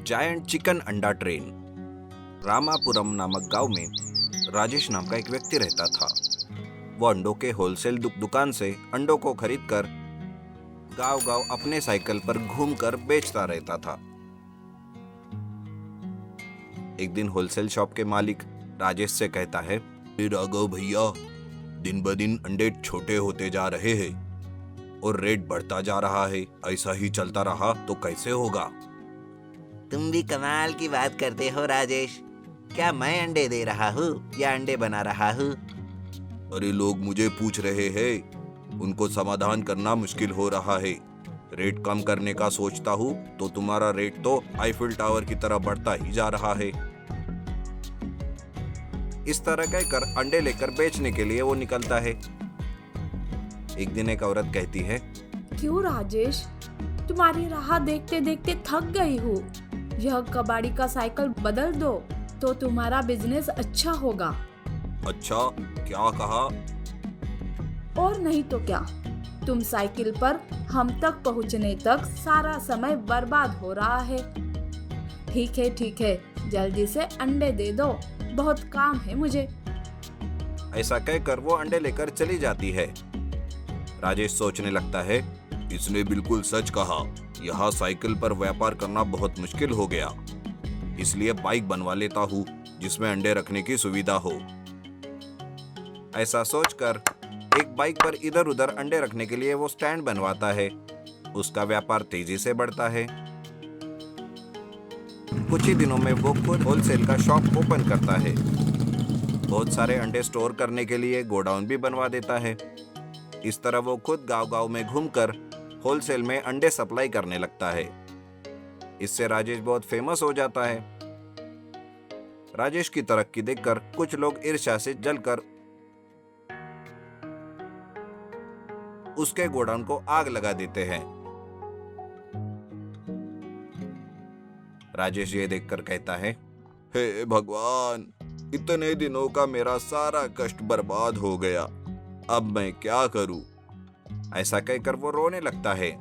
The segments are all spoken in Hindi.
जायंट चिकन अंडा ट्रेन। रामापुरम नामक गांव में राजेश नाम का एक व्यक्ति रहता था। वो अंडों के होलसेल दुकान से अंडों को खरीदकर गांव-गांव अपने साइकिल पर घूमकर बेचता रहता था। एक दिन होलसेल शॉप के मालिक राजेश से कहता है, राघव भैया, दिन ब दिन अंडे छोटे होते जा रहे हैं और रेट बढ़ता जा रहा है। ऐसा ही चलता रहा तो कैसे होगा? तुम भी कमाल की बात करते हो राजेश। क्या मैं अंडे दे रहा हूँ या अंडे बना रहा हूँ? अरे लोग मुझे पूछ रहे हैं, उनको समाधान करना मुश्किल हो रहा है। रेट कम करने का सोचता हूँ तो तुम्हारा रेट तो आईफिल टावर की तरह बढ़ता ही जा रहा है। इस तरह कहकर अंडे लेकर बेचने के लिए वो निकलता है। एक दिन एक औरत कहती है, क्यों राजेश, तुम्हारी राह देखते देखते थक गई हूँ। यह कबाड़ी का साइकिल बदल दो तो तुम्हारा बिजनेस अच्छा होगा। अच्छा, क्या कहा? और नहीं तो क्या, तुम साइकिल पर हम तक पहुँचने तक सारा समय बर्बाद हो रहा है। ठीक है, जल्दी से अंडे दे दो, बहुत काम है मुझे। ऐसा कहकर वो अंडे लेकर चली जाती है। राजेश सोचने लगता है, इसने बिल्कुल सच कहा। यहाँ साइकिल पर व्यापार करना बहुत मुश्किल हो गया। इसलिए बाइक बनवा लेता हूँ जिसमें अंडे रखने की सुविधा हो। ऐसा सोचकर एक बाइक पर इधर उधर अंडे रखने के लिए वो स्टैंड बनवाता है। उसका व्यापार तेजी से बढ़ता है। कुछ ही दिनों में वो खुद होलसेल का शॉप ओपन करता है। बहुत सारे अंडे स्टोर करने के लिए गोडाउन भी बनवा देता है। इस तरह वो खुद गांव-गांव में घूमकर होलसेल में अंडे सप्लाई करने लगता है। इससे राजेश बहुत फेमस हो जाता है। राजेश की तरक्की देखकर कुछ लोग ईर्ष्या से जलकर उसके गोडाउन को आग लगा देते हैं। राजेश ये देखकर कहता है, हे भगवान, इतने दिनों का मेरा सारा कष्ट बर्बाद हो गया। अब मैं क्या करूं? ऐसा कहकर वो रोने लगता है।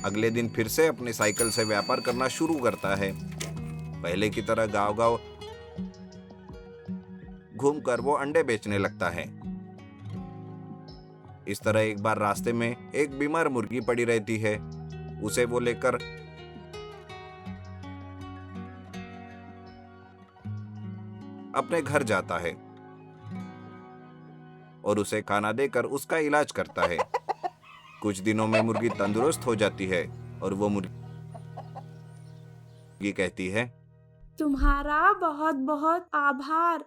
अगले दिन फिर से अपनी साइकिल से व्यापार करना शुरू करता है। पहले की तरह गांव-गांव घूमकर वो अंडे बेचने लगता है। इस तरह एक बार रास्ते में एक बीमार मुर्गी पड़ी रहती है। उसे वो लेकर अपने घर जाता है और उसे खाना देकर उसका इलाज करता है। कुछ दिनों में मुर्गी तंदुरुस्त हो जाती है और वो मुर्गी कहती है, तुम्हारा बहुत बहुत आभार।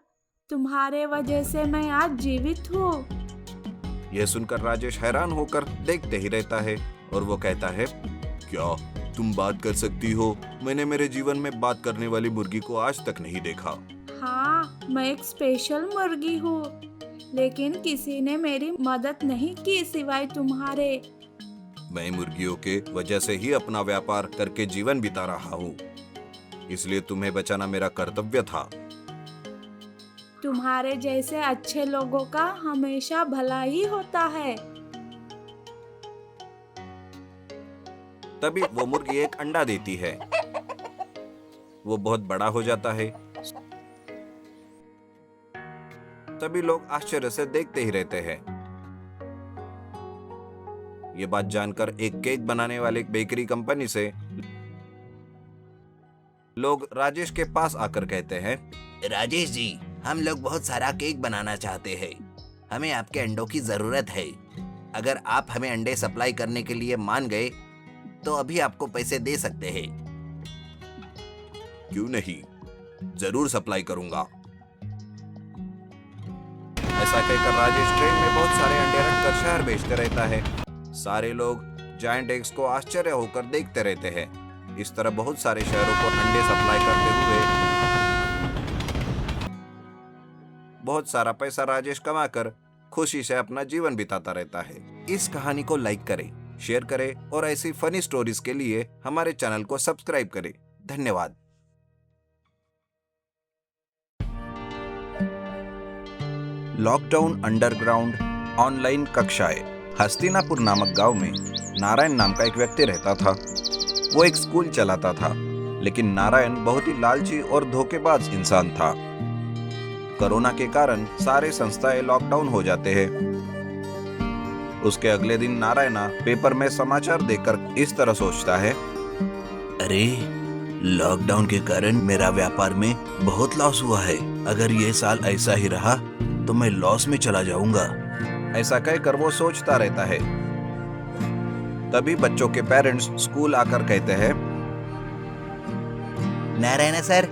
तुम्हारे वजह से मैं आज जीवित हूँ। यह सुनकर राजेश हैरान होकर देखते ही रहता है और वो कहता है, क्या तुम बात कर सकती हो? मैंने मेरे जीवन में बात करने वाली मुर्गी को आज तक नहीं देखा। हाँ, मैं एक स्पेशल मुर्गी हूँ, लेकिन किसी ने मेरी मदद नहीं की सिवाय तुम्हारे। मैं मुर्गियों के वजह से ही अपना व्यापार करके जीवन बिता रहा हूँ, इसलिए तुम्हें बचाना मेरा कर्तव्य था। तुम्हारे जैसे अच्छे लोगों का हमेशा भला ही होता है। तभी वो मुर्गी एक अंडा देती है। वो बहुत बड़ा हो जाता है। सभी लोग आश्चर्य से देखते ही रहते हैं। ये बात जानकर एक केक बनाने वाले बेकरी कंपनी से लोग राजेश के पास आकर कहते हैं, राजेश जी, हम लोग बहुत सारा केक बनाना चाहते हैं। हमें आपके अंडों की जरूरत है। अगर आप हमें अंडे सप्लाई करने के लिए मान गए तो अभी आपको पैसे दे सकते हैं। क्यों नहीं, जरूर सप्लाई करूंगा। ऐसा कहकर राजेश ट्रेन में बहुत सारे अंडे रखकर शहर भेजते रहता है। सारे लोग जायंट एग्स को आश्चर्य होकर देखते रहते हैं। इस तरह बहुत सारे शहरों को अंडे सप्लाई करते हुए बहुत सारा पैसा राजेश कमाकर खुशी से अपना जीवन बिताता रहता है। इस कहानी को लाइक करें, शेयर करें और ऐसी फनी स्टोरीज के लिए हमारे चैनल को सब्सक्राइब करें। धन्यवाद। लॉकडाउन अंडरग्राउंड ऑनलाइन कक्षाएं। हस्तिनापुर नामक गांव में नारायण नाम का एक व्यक्ति रहता था। वो एक स्कूल चलाता था। लेकिन नारायण बहुत ही लालची और धोखेबाज इंसान था। कोरोना के कारण सारे संस्थाएं लॉकडाउन हो जाते हैं। उसके अगले दिन नारायणा पेपर में समाचार देखकर इस तरह सोचता है, अरे, लॉकडाउन के कारण मेरा व्यापार में बहुत लॉस हुआ है। अगर ये साल ऐसा ही रहा तो मैं लॉस में चला जाऊंगा। ऐसा कहकर वो सोचता रहता है। तभी बच्चों के पेरेंट्स स्कूल आकर कहते हैं, नारायण सर,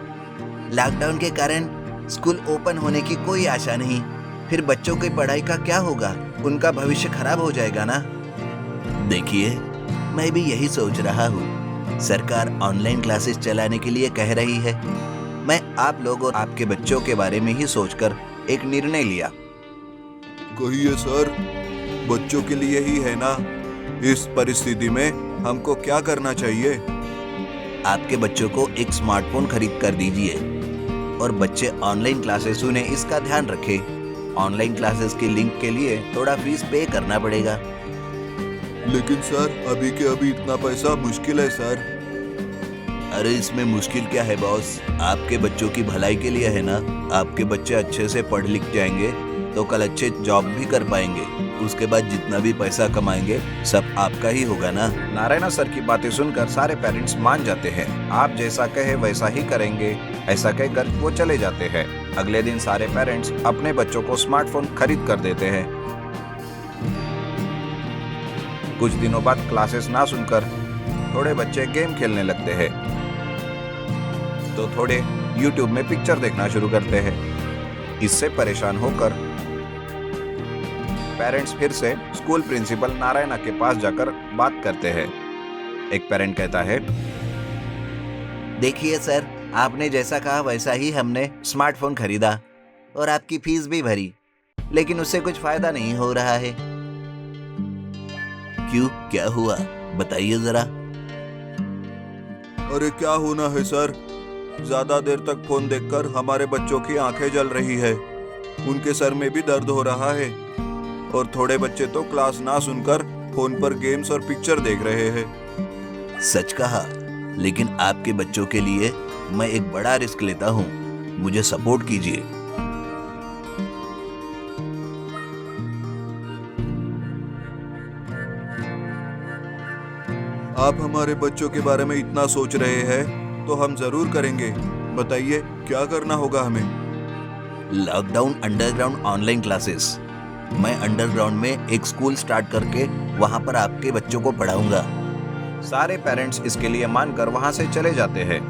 लॉकडाउन के कारण स्कूल ओपन होने की कोई आशा नहीं। फिर बच्चों की पढ़ाई का क्या होगा? उनका भविष्य खराब हो जाएगा ना। देखिए, मैं भी यही सोच रहा हूँ। सरकार ऑनलाइन क्लासेस चलाने के लिए कह रही है। मैं आप लोग और आपके बच्चों के बारे में ही सोचकर एक निर्णय लिया। कहिए सर, बच्चों के लिए ही है ना? इस परिस्थिति में हमको क्या करना चाहिए? आपके बच्चों को एक स्मार्टफोन खरीद कर दीजिए और बच्चे ऑनलाइन क्लासेस सुने इसका ध्यान रखें। ऑनलाइन क्लासेस के लिंक के लिए थोड़ा फीस पे करना पड़ेगा। लेकिन सर, अभी के अभी इतना पैसा मुश्किल है सर। अरे, इसमें मुश्किल क्या है बॉस? आपके बच्चों की भलाई के लिए है ना। आपके बच्चे अच्छे से पढ़ लिख जाएंगे तो कल अच्छे जॉब भी कर पाएंगे। उसके बाद जितना भी पैसा कमाएंगे सब आपका ही होगा ना। नारायणा सर की बातें सुनकर सारे पेरेंट्स मान जाते हैं। आप जैसा कहे वैसा ही करेंगे, ऐसा कहकर वो चले जाते हैं। अगले दिन सारे पेरेंट्स अपने बच्चों को स्मार्टफोन खरीद कर देते हैं। कुछ दिनों बाद क्लासेस ना सुनकर थोड़े बच्चे गेम खेलने लगते हैं, तो थोड़े YouTube में पिक्चर देखना शुरू करते हैं। इससे परेशान होकर पेरेंट्स फिर से स्कूल प्रिंसिपल नारायणा के पास जाकर बात करते हैं। एक पेरेंट कहता है, देखिए सर, आपने जैसा कहा वैसा ही हमने स्मार्टफोन खरीदा और आपकी फीस भी भरी, लेकिन उससे कुछ फायदा नहीं हो रहा है। क्यों, क्या हुआ? बताइए जरा। अरे क्या होना है सर, ज्यादा देर तक फोन देखकर हमारे बच्चों की आंखें जल रही है, उनके सर में भी दर्द हो रहा है और थोड़े बच्चे तो क्लास ना सुनकर फोन पर गेम्स और पिक्चर देख रहे हैं। सच कहा, लेकिन आपके बच्चों के लिए मैं एक बड़ा रिस्क लेता हूँ। मुझे सपोर्ट कीजिए। आप हमारे बच्चों के बारे में इतना सोच रहे हैं तो हम जरूर करेंगे। बताइए क्या करना होगा हमें? Lockdown underground online classes. मैं अंडरग्राउंड में एक स्कूल स्टार्ट करके वहां पर आपके बच्चों को पढ़ाऊंगा। सारे पेरेंट्स इसके लिए मानकर वहां से चले जाते हैं।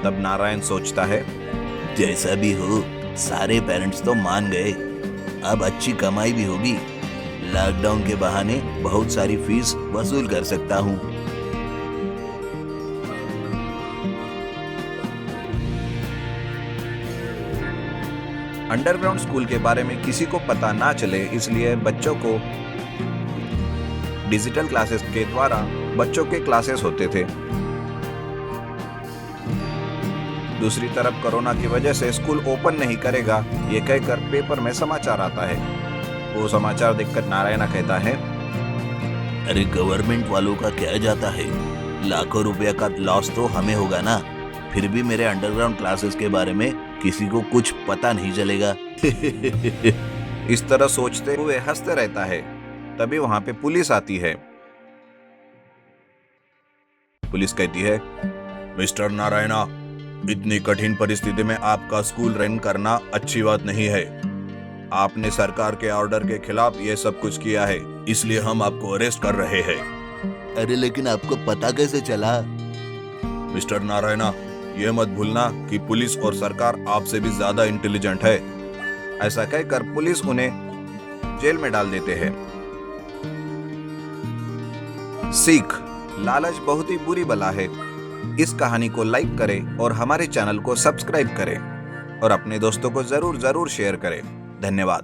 तब नारायण सोचता है, जैसा भी हो, सारे पेरेंट्स तो मान गए। अब अच्छी कमाई भी होगी। लॉकडाउन के बहाने बहुत सारी फीस वसूल कर सकता हूँ। अंडरग्राउंड स्कूल के बारे में किसी को पता ना चले, इसलिए बच्चों को डिजिटल क्लासेस के द्वारा बच्चों के क्लासेस होते थे। दूसरी तरफ कोरोना की वजह से स्कूल ओपन नहीं करेगा, ये कहकर पेपर में समाचार आता है। वो समाचार देखकर नारायणा कहता है, अरे, गवर्नमेंट वालों का क्या जाता है? लाखों रुपया का लॉस तो हमें होगा ना। फिर भी मेरे अंडरग्राउंड क्लासेस के बारे में किसी को कुछ पता नहीं चलेगा। इस तरह सोचते हुए हंसते रहता है। तभी वहां पे पुलिस आती है। पुलिस कहती है, मिस्टर नारायणा, इतनी कठिन परिस्थिति में आपका स्कूल रन करना अच्छी बात नहीं है। आपने सरकार के ऑर्डर के खिलाफ ये सब कुछ किया है, इसलिए हम आपको अरेस्ट कर रहे हैं। अरे, लेकिन आपको पता कैसे चला? मिस्टर नारायणा, ये मत भूलना कि पुलिस और सरकार आपसे भी ज्यादा इंटेलिजेंट है। ऐसा कहकर पुलिस उन्हें जेल में डाल देते हैं। सीख, लालच बहुत ही बुरी बला है। इस कहानी को लाइक करें और हमारे चैनल को सब्सक्राइब करें। और अपने दोस्तों को जरूर जरूर शेयर करें। धन्यवाद।